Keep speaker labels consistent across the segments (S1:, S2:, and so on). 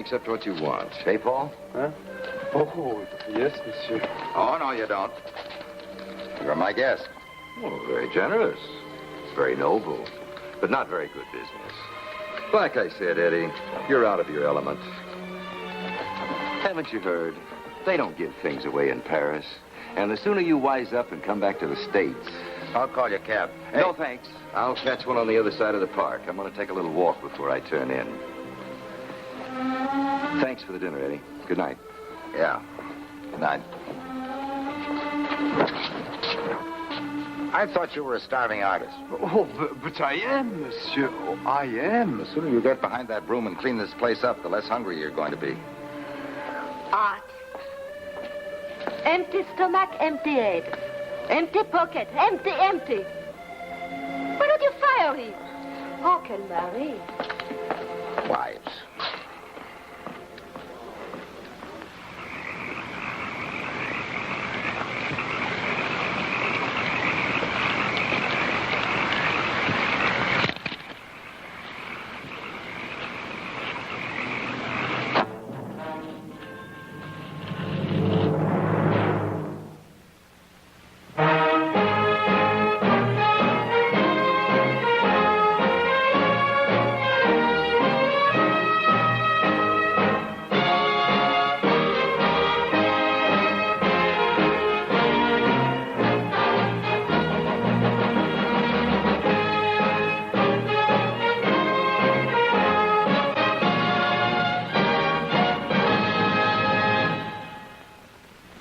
S1: except what you want. Hey, Paul?
S2: Huh? Oh, yes, monsieur.
S1: Oh, no, you don't. You're my guest. Oh, very generous. Very noble. But not very good business. Like I said, Eddie, you're out of your element. Haven't you heard? They don't give things away in Paris. And the sooner you wise up and come back to the States...
S3: I'll call you a cab.
S1: Hey, no, thanks. I'll catch one on the other side of the park. I'm going to take a little walk before I turn in. Thanks for the dinner, Eddie. Good night.
S3: Yeah. Good night. I thought you were a starving artist.
S2: Oh, but I am, monsieur. Oh, I am.
S3: The sooner you get behind that broom and clean this place up, the less hungry you're going to be.
S4: Art. Empty stomach, empty head. Empty pocket, empty, empty. Why don't you fire him? Oh, quel mari.
S3: Wives.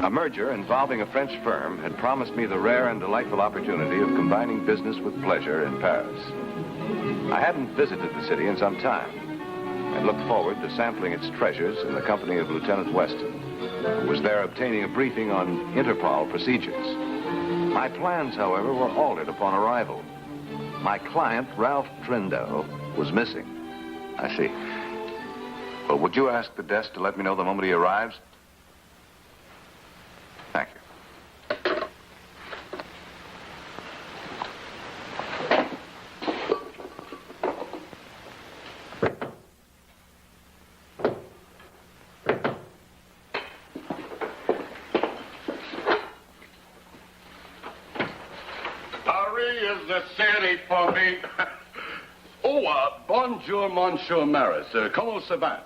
S5: A merger involving a French firm had promised me the rare and delightful opportunity of combining business with pleasure in Paris. I hadn't visited the city in some time and looked forward to sampling its treasures in the company of Lieutenant Weston, who was there obtaining a briefing on Interpol procedures. My plans, however, were altered upon arrival. My client, Ralph Trindo, was missing.
S6: I see. Well, would you ask the desk to let me know the moment he arrives? Thank you.
S7: Paris is the city for me. Bonjour, Monsieur Maris. Comment ça va?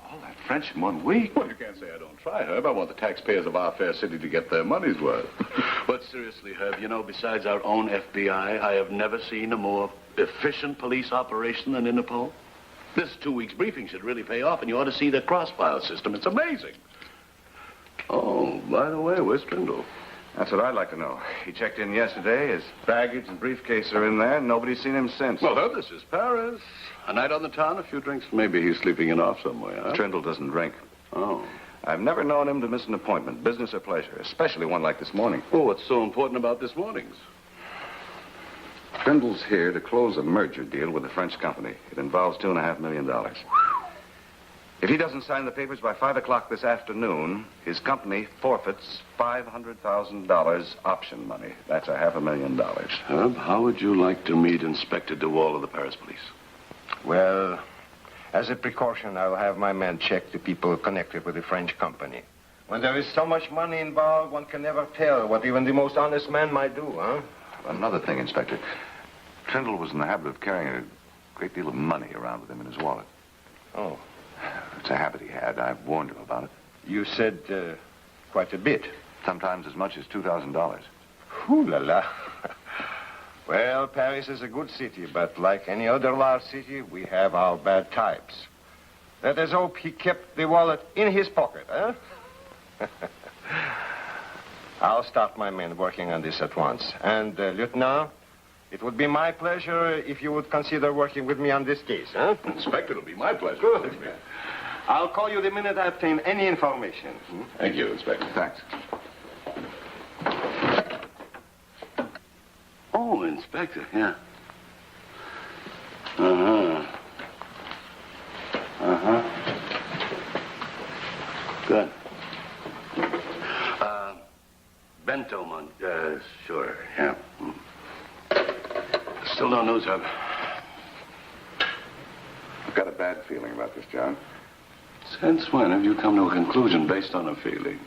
S6: All that French in 1 week?
S7: Well, you can't say I don't try, Herb. I want the taxpayers of our fair city to get their money's worth.
S8: But seriously, Herb, you know, besides our own FBI, I have never seen a more efficient police operation than Interpol. This 2 weeks briefing should really pay off, and you ought to see the cross-file system. It's amazing.
S7: Oh, by the way, where's Trindle?
S6: That's what I'd like to know. He checked in yesterday. His baggage and briefcase are in there. Nobody's seen him since.
S7: Well, Herb, this is Paris. A night on the town, a few drinks. Maybe he's sleeping it off somewhere, huh?
S6: Trindle doesn't drink.
S7: Oh.
S6: I've never known him to miss an appointment, business or pleasure, especially one like this morning.
S7: Oh, what's so important about this morning's?
S6: Trindle's here to close a merger deal with a French company. It involves $2.5 million. If he doesn't sign the papers by 5 o'clock this afternoon, his company forfeits $500,000 option money. That's $500,000.
S8: Herb, how would you like to meet Inspector DeWall of the Paris police?
S2: Well, as a precaution, I'll have my men check the people connected with the French company. When there is so much money involved, one can never tell what even the most honest man might do, huh?
S6: Another thing, Inspector. Trindle was in the habit of carrying a great deal of money around with him in his wallet.
S2: Oh.
S6: It's a habit he had. I've warned him about it.
S2: You said quite a bit.
S6: Sometimes as much as $2,000.
S2: Ooh la la. Well, Paris is a good city, but like any other large city, we have our bad types. Let us hope he kept the wallet in his pocket, huh? I'll start my men working on this at once. And, Lieutenant, it would be my pleasure if you would consider working with me on this case, huh?
S7: Inspector, it'll be my pleasure.
S2: Good. I'll call you the minute I obtain any information.
S7: Thank you, Inspector.
S6: Thanks.
S8: Oh, Inspector, yeah. Uh-huh. Good. Bento, sure, yeah. Still no news, Herb.
S6: I've got a bad feeling about this, John.
S7: Since when have you come to a conclusion based on a feeling?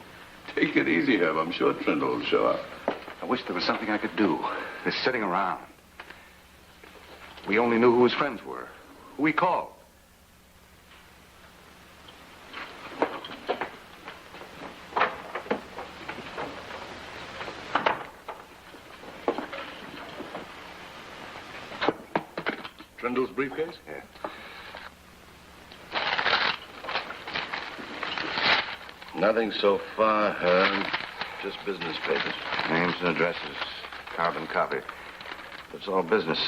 S7: Take it easy, Herb. I'm sure Trindle will show up.
S6: I wish there was something I could do. This sitting around. We only knew who his friends were, who he called.
S7: Trindle's briefcase?
S6: Yeah.
S8: Nothing so far, Herb. Just business papers.
S6: Names and addresses, carbon copy. It's all business.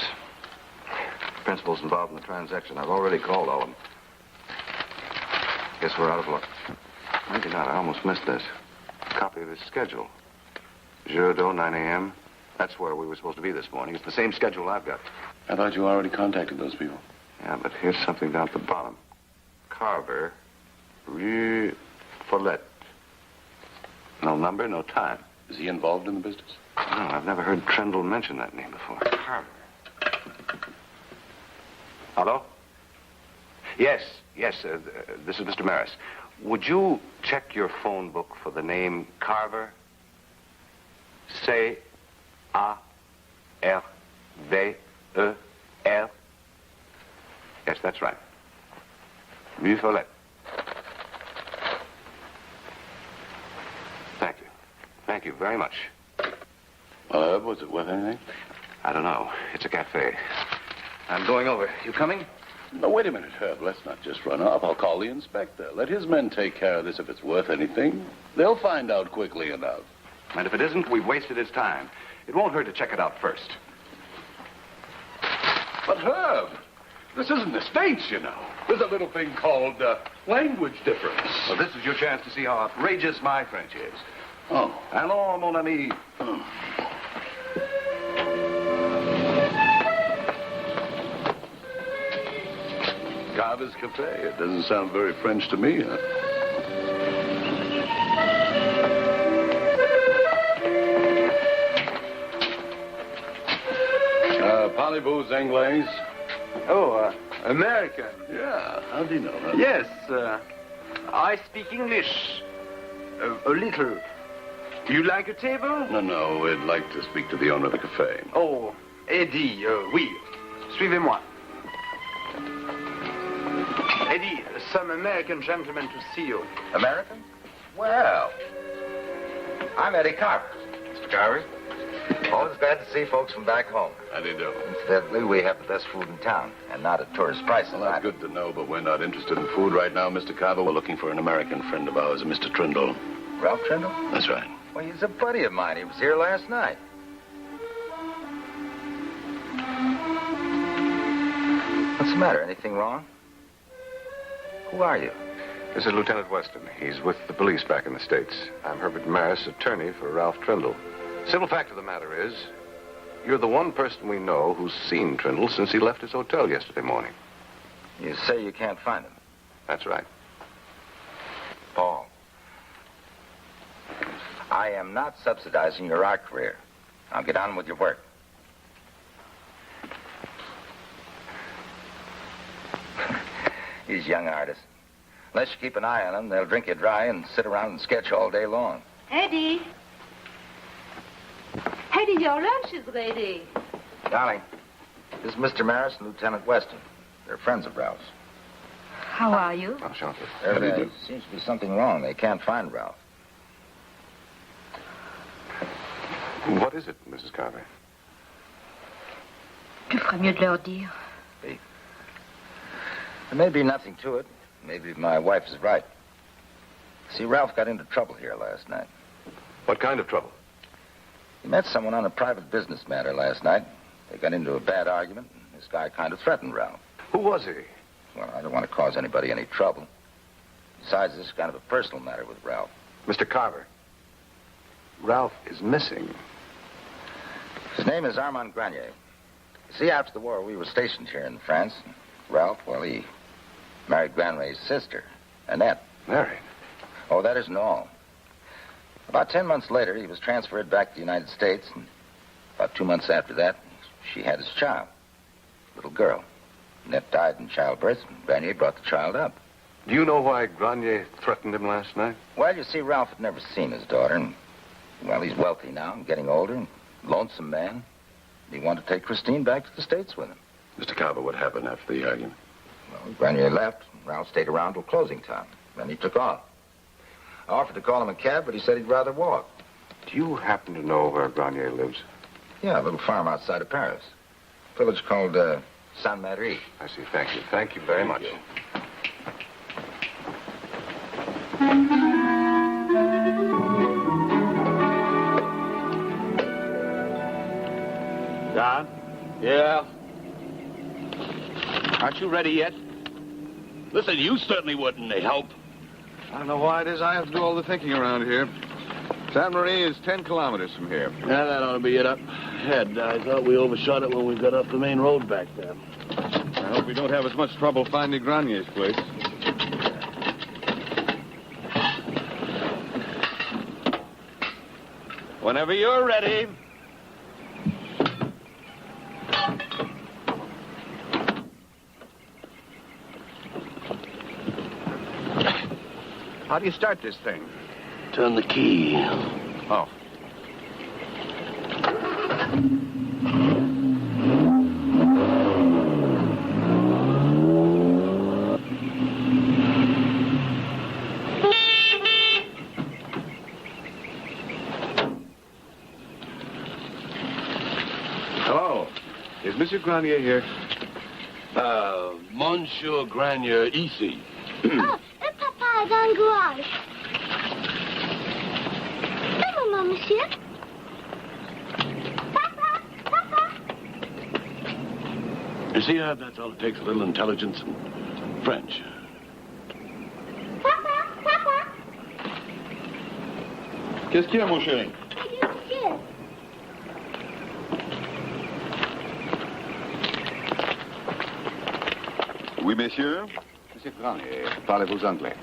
S6: Principals involved in the transaction. I've already called all of them. Guess we're out of luck. Maybe not. I almost missed this. Copy of his schedule. Girodo, 9 a.m. That's where we were supposed to be this morning. It's the same schedule I've got.
S7: I thought you already contacted those people.
S6: Yeah, but here's something down at the bottom. Carver, Rue Follette. No number, no time.
S7: Is he involved in the business?
S6: No, I've never heard Trindle mention that name before. Carver. Hello? Yes. This is Mr. Maris. Would you check your phone book for the name Carver? C-A-R-V-E-R? Yes, that's right. Rue Follette. Thank you very much.
S7: Well, Herb, was it worth anything?
S6: I don't know. It's a cafe. I'm going over. You coming?
S7: No, wait a minute, Herb. Let's not just run off. I'll call the inspector. Let his men take care of this if it's worth anything. They'll find out quickly enough.
S6: And if it isn't, we've wasted his time. It won't hurt to check it out first.
S7: But, Herb, this isn't the States, you know. There's a little thing called language difference.
S6: Well, this is your chance to see how outrageous my French is.
S7: Oh.
S6: Allons, mon ami.
S7: Oh. Carver's Cafe. It doesn't sound very French to me, huh? Parlez-vous Anglais?
S9: Oh, American.
S7: Yeah, how do you know that?
S9: Yes, I speak English. A little. Do you like a table?
S7: No, we'd like to speak to the owner of the cafe.
S9: Oh, Eddie, oui. Suivez-moi. Eddie, some American gentleman to see you.
S3: American? Well, I'm Eddie Carver. Mr. Carver. Always glad to see folks from back home.
S7: How do you do?
S3: Incidentally, we have the best food in town, and not at tourist prices.
S7: Well, that's good to know, but we're not interested in food right now, Mr. Carver. We're looking for an American friend of ours, Mr. Trindle.
S3: Ralph Trindle?
S7: That's right.
S3: Well, he's a buddy of mine. He was here last night. What's the matter? Anything wrong? Who are you?
S6: This is Lieutenant Weston. He's with the police back in the States. I'm Herbert Maris, attorney for Ralph Trindle. Simple fact of the matter is, you're the one person we know who's seen Trindle since he left his hotel yesterday morning.
S3: You say you can't find him?
S6: That's right.
S3: Paul, I am not subsidizing your art career. Now get on with your work. These young artists. Unless you keep an eye on them, they'll drink you dry and sit around and sketch all day long.
S4: Eddie. Eddie, your lunch is ready.
S3: Darling, this is Mr. Maris and Lieutenant Weston. They're friends of Ralph's.
S4: How are you?
S6: I'll show you.
S3: There seems to be something wrong. They can't find Ralph.
S6: What is it, Mrs. Carver?
S4: Tu ferais mieux de leur dire.
S3: There may be nothing to it. Maybe my wife is right. See, Ralph got into trouble here last night.
S6: What kind of trouble?
S3: He met someone on a private business matter last night. They got into a bad argument, and this guy kind of threatened Ralph.
S6: Who was he?
S3: Well, I don't want to cause anybody any trouble. Besides, this is kind of a personal matter with Ralph.
S6: Mr. Carver, Ralph is missing.
S3: His name is Armand Grenier. You see, after the war, we were stationed here in France. Ralph, well, he married Granier's sister, Annette.
S6: Married?
S3: Oh, that isn't all. About 10 months later, he was transferred back to the United States, and about 2 months after that, she had his child, little girl. Annette died in childbirth, and Grenier brought the child up.
S5: Do you know why Grenier threatened him last night?
S3: Well, you see, Ralph had never seen his daughter, and, well, he's wealthy now and getting older, and lonesome man. He wanted to take Christine back to the States with him.
S7: Mr. Carver, what happened after the argument?
S3: Well, Grenier left. Ralph stayed around till closing time. Then he took off. I offered to call him a cab, but he said he'd rather walk.
S5: Do you happen to know where Grenier lives?
S3: Yeah, a little farm outside of Paris. A village called Saint-Marie.
S5: I see. Thank you. Thank you very much.
S9: Don?
S8: Yeah?
S9: Aren't you ready yet?
S8: Listen, you certainly wouldn't help.
S5: I don't know why it is I have to do all the thinking around here. Saint Marie is 10 kilometers from here.
S8: Yeah, that ought to be it up ahead. I thought we overshot it when we got up the main road back there.
S5: I hope we don't have as much trouble finding Grenier's place.
S9: Whenever you're ready. How do you start this thing?
S8: Turn the key.
S9: Oh.
S5: Hello. Is Monsieur Grenier here?
S8: Monsieur Grenier, ici.
S4: Oh, Papa est dans le garage. Un moment, monsieur. Papa, Papa.
S8: You see, that's all it takes, a little intelligence and French.
S4: Papa, Papa.
S9: Qu'est-ce qu'il y a, mon chéri?
S4: Monsieur.
S10: Oui, messieurs?
S5: Monsieur Grenier, parlez-vous anglais?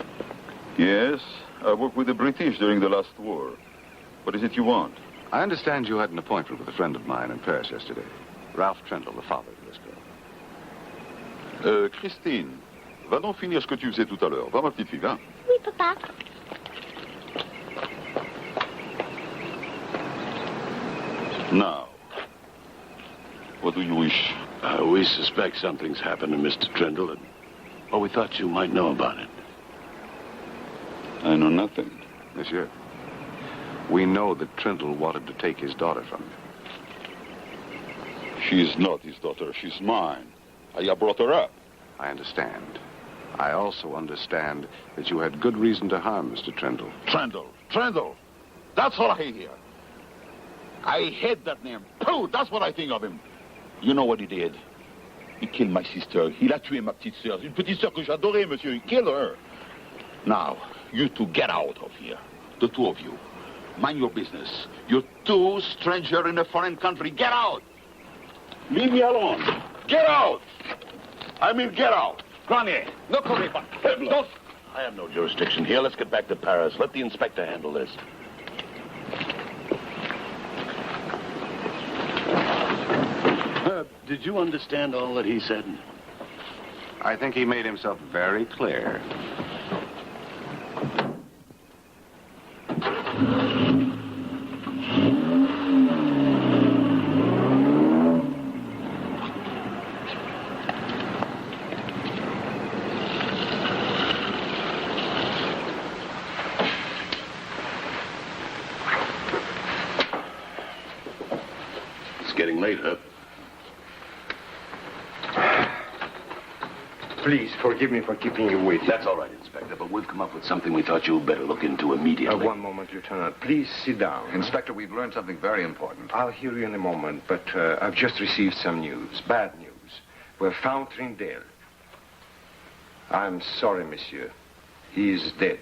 S10: Yes, I worked with the British during the last war. What is it you want?
S5: I understand you had an appointment with a friend of mine in Paris yesterday. Ralph Trendle, the father of this girl.
S10: Christine, va donc finir ce que tu faisais tout à l'heure. Va, ma petite fille, va.
S4: Oui, Papa.
S10: Now, what do you wish?
S8: We suspect something's happened to Mr. Trendle, and we thought you might know about it.
S10: I know nothing.
S5: Monsieur, we know that Trendle wanted to take his daughter from you.
S10: She is not his daughter. She's mine. I brought her up.
S5: I understand. I also understand that you had good reason to harm Mr. Trendle.
S10: Trendle. That's what I hear. I hate that name. Pooh, that's what I think of him. You know what he did? He killed my sister. Il a tué ma petite sœur. Une petite sœur que j'adorais, monsieur. He killed her. Now, you two get out of here. The two of you. Mind your business. You're two strangers in a foreign country. Get out. Leave me alone. Get out. I mean, get out. Grenier, no correz pas. Don't.
S8: I have no jurisdiction here. Let's get back to Paris. Let the inspector handle this. Did you understand all that he said?
S5: I think he made himself very clear.
S8: It's getting late, huh?
S2: Please, forgive me for keeping you waiting.
S8: That's all right, Inspector, but we've come up with something we thought you'd better look into immediately.
S2: One moment, Lieutenant. Please sit down.
S5: Inspector, we've learned something very important.
S2: I'll hear you in a moment, but I've just received some news. Bad news. We've found Trindle. I'm sorry, monsieur. He is dead.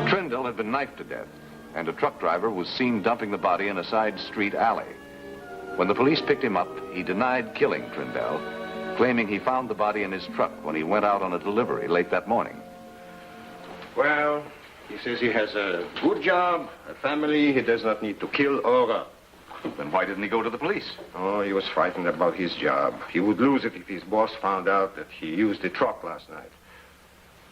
S5: Trendle had been knifed to death, and a truck driver was seen dumping the body in a side street alley. When the police picked him up, he denied killing Trindle, claiming he found the body in his truck when he went out on a delivery late that morning.
S2: Well, he says he has a good job, a family. He does not need to kill or
S6: Then why didn't he go to the police?
S2: Oh, he was frightened about his job. He would lose it if his boss found out that he used the truck last night.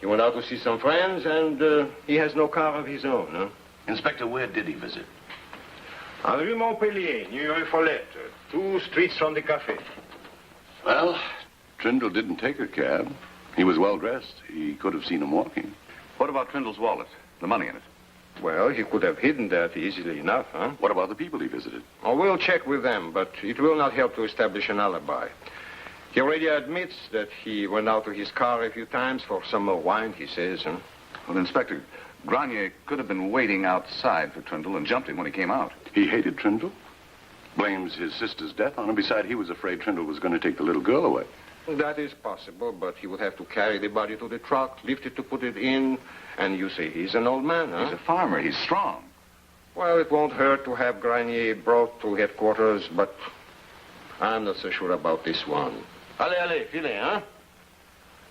S2: He went out to see some friends, and he has no car of his own, huh?
S8: Inspector, where did he visit?
S2: On Rue Montpellier, near Rue Follette, 2 streets from the cafe.
S7: Well, Trindle didn't take a cab. He was well dressed. He could have seen him walking.
S6: What about Trindle's wallet? The money in it?
S2: Well, he could have hidden that easily enough, huh?
S7: What about the people he visited?
S2: Oh, we'll check with them, but it will not help to establish an alibi. He already admits that he went out to his car a few times for some more wine, he says, huh?
S6: Well, Inspector, Grenier could have been waiting outside for Trindle and jumped him when he came out.
S7: He hated Trindle. Blames his sister's death on him. Besides, he was afraid Trindle was going to take the little girl away.
S2: That is possible, but he would have to carry the body to the truck, lift it to put it in, and you say he's an old man, huh?
S6: He's a farmer. He's strong.
S2: Well, it won't hurt to have Grenier brought to headquarters, but I'm not so sure about this one. Allez, filez, huh?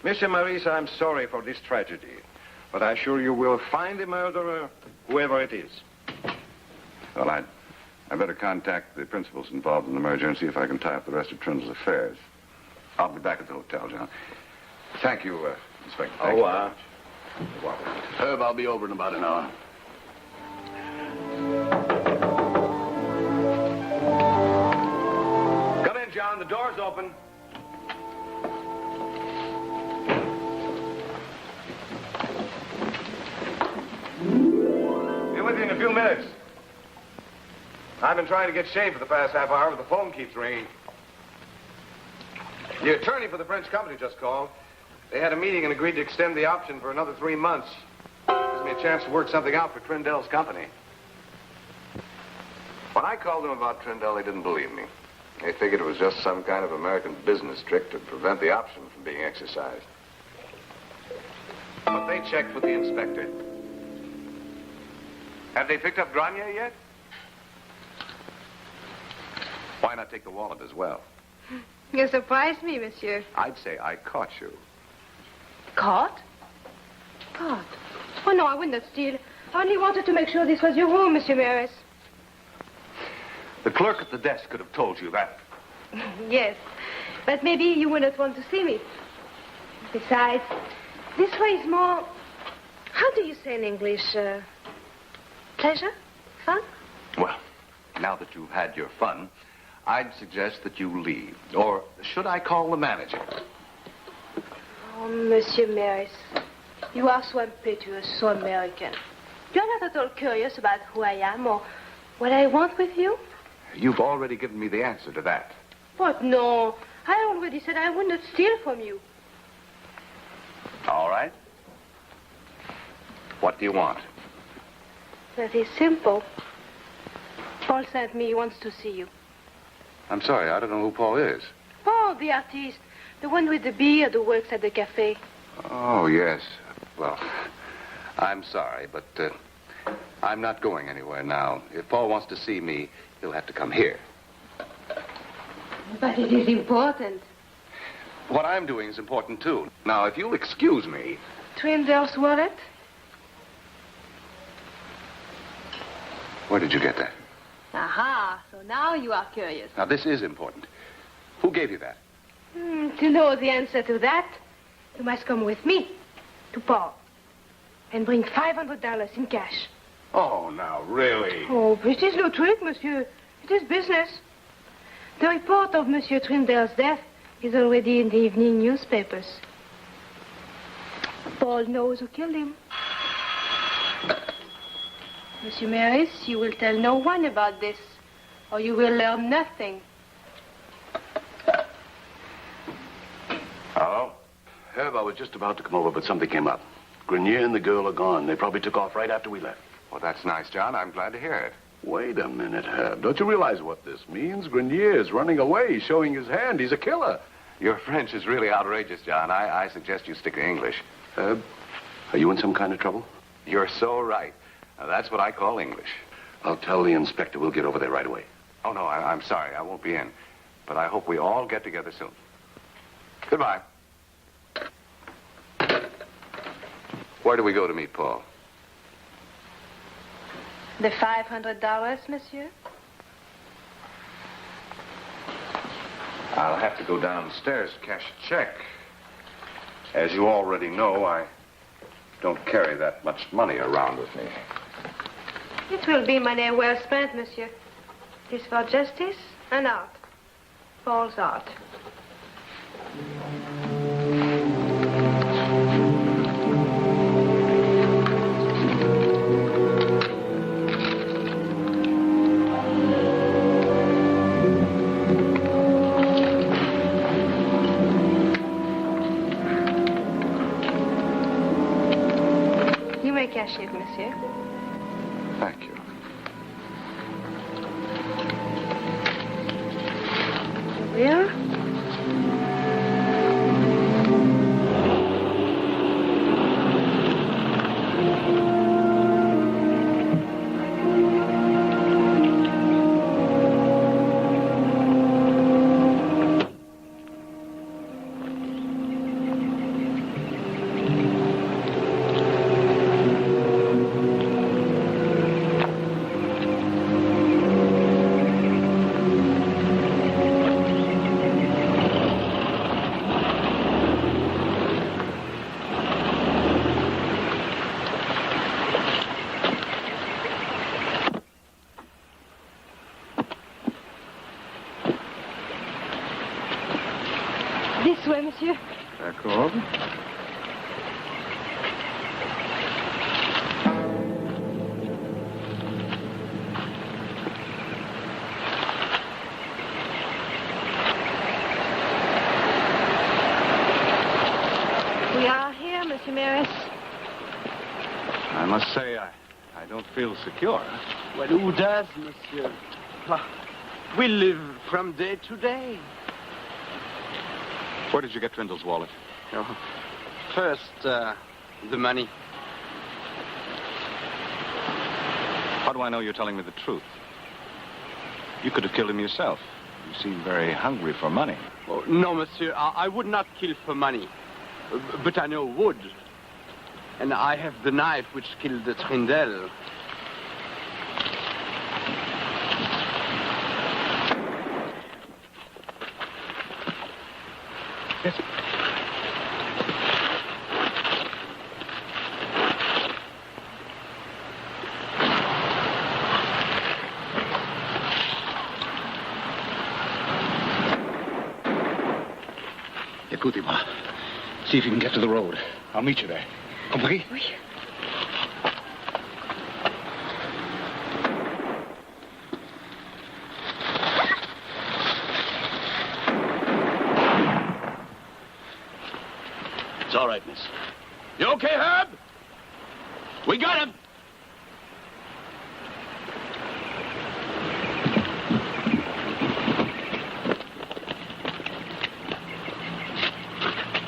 S2: Monsieur Maurice, I'm sorry for this tragedy, but I'm sure you will find the murderer, whoever it is.
S6: Well, I better contact the principals involved in the merger and see if I can tie up the rest of Trindle's affairs. I'll be back at the hotel, John. Thank you, Inspector. Thank you.
S8: Herb, I'll be over in about an hour.
S6: Come in, John. The door's open.
S1: Be with you in a few minutes. I've been trying to get shaved for the past half hour, but the phone keeps ringing. The attorney for the French company just called. They had a meeting and agreed to extend the option for another 3 months. Gives me a chance to work something out for Trindle's company. When I called them about Trindle, they didn't believe me. They figured it was just some kind of American business trick to prevent the option from being exercised. But they checked with the inspector. Have they picked up Grenier yet?
S6: Why not take the wallet as well?
S4: You surprised me, monsieur.
S6: I'd say I caught you.
S4: Caught? Caught? Oh, no, I wouldn't have steal. I only wanted to make sure this was your room, Monsieur Maris.
S6: The clerk at the desk could have told you that.
S4: Yes, but maybe you wouldn't want to see me. Besides, this way is more... How do you say in English? Pleasure? Fun?
S6: Well, now that you've had your fun, I'd suggest that you leave. Or should I call the manager?
S4: Oh, Monsieur Maris, you are so impetuous, so American. You're not at all curious about who I am or what I want with you?
S6: You've already given me the answer to that.
S4: But no, I already said I wouldn't steal from you.
S6: All right. What do you want?
S4: That is simple. Paul sent me. He wants to see you.
S6: I'm sorry, I don't know who Paul is.
S4: Paul, the artist. The one with the beard who works at the cafe.
S6: Oh, yes. Well, I'm sorry, but I'm not going anywhere now. If Paul wants to see me, he'll have to come here.
S4: But it is important.
S6: What I'm doing is important, too. Now, if you'll excuse me...
S4: Trindle's wallet?
S6: Where did you get that?
S4: Aha, so now you are curious.
S6: Now, this is important. Who gave you that?
S4: To know the answer to that, you must come with me to Paul and bring $500 in cash.
S6: Oh, now, really?
S4: Oh, it is no trick, monsieur. It is business. The report of Monsieur Trindle's death is already in the evening newspapers. Paul knows who killed him. Monsieur Maris, you will tell no one about this, or you will learn nothing.
S8: Hello? Herb, I was just about to come over, but something came up. Grenier and the girl are gone. They probably took off right after we left.
S6: Well, that's nice, John. I'm glad to hear it.
S8: Wait a minute, Herb. Don't you realize what this means? Grenier is running away. He's showing his hand. He's a killer.
S6: Your French is really outrageous, John. I suggest you stick to English.
S8: Herb, are you in some kind of trouble?
S6: You're so right. Now, that's what I call English.
S8: I'll tell the inspector we'll get over there right away.
S6: Oh, no, I'm sorry. I won't be in. But I hope we all get together soon. Goodbye. Where do we go to meet Paul?
S4: The $500, monsieur?
S6: I'll have to go downstairs to cash a check. As you already know, I don't carry that much money around with me.
S4: It will be money well spent, monsieur. It is for justice and art. Paul's art. You may cash it, monsieur.
S6: Thank you.
S4: Here. This way, monsieur.
S6: D'accord.
S4: We are here, Monsieur Maris.
S6: I must say, I don't feel secure.
S9: Well, who does, monsieur? We live from day to day.
S6: Where did you get Trindle's wallet?
S9: Oh, first, the money.
S6: How do I know you're telling me the truth? You could have killed him yourself. You seem very hungry for money.
S9: Oh, no, monsieur, I would not kill for money. But I know wood. And I have the knife which killed the Trindle.
S6: Yes.
S10: Écoutez-moi. See if you can get to the road. I'll meet you there. Compris?
S4: Oui.
S8: It's all right, miss. You okay, Herb? We got him.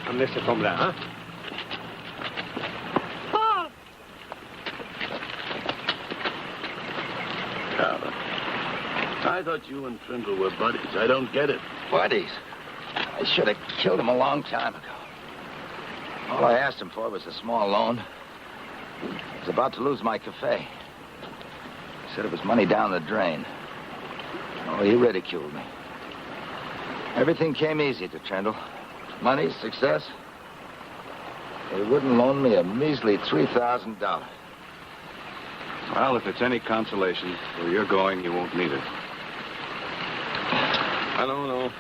S9: Amenez cet homme-là, hein?
S4: Paul!
S8: Calvin, I thought you and Trindle were buddies. I don't get it.
S3: Buddies. I should have killed him a long time ago. All I asked him for was a small loan. I was about to lose my cafe. He said it was money down the drain. Oh, he ridiculed me. Everything came easy to Trindle. Money, success. He wouldn't loan me a measly $3,000.
S6: Well, if it's any consolation, where you're going, you won't need it.
S9: I don't know.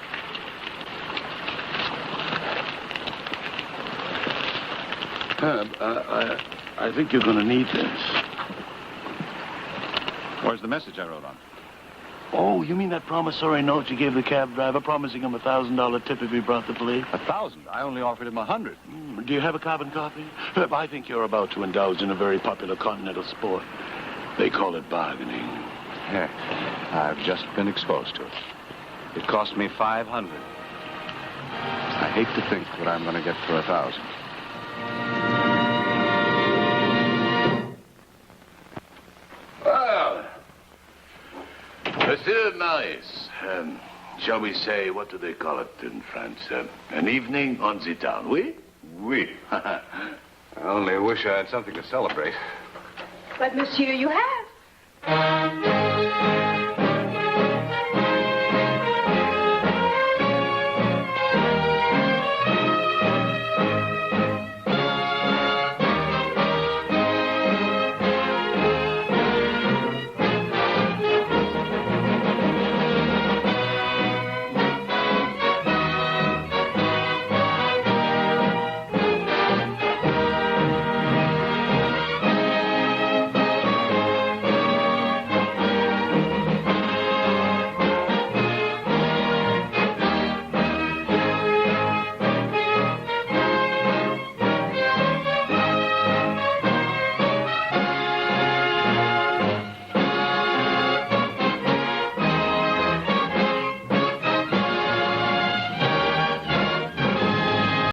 S8: Herb, I think you're going to need this.
S6: Where's the message I wrote on?
S8: Oh, you mean that promissory note you gave the cab driver promising him a $1,000 tip if he brought the police?
S6: 1,000. I only offered him 100.
S8: Do you have a carbon copy? Herb, I think you're about to indulge in a very popular continental sport. They call it bargaining.
S6: Yeah, I've just been exposed to it. It cost me 500. I hate to think what I'm going to get for 1,000.
S8: Well, Monsieur Maris, shall we say, what do they call it in France? An evening on the town, oui?
S6: Oui. I only wish I had something to celebrate.
S4: But, monsieur, you have.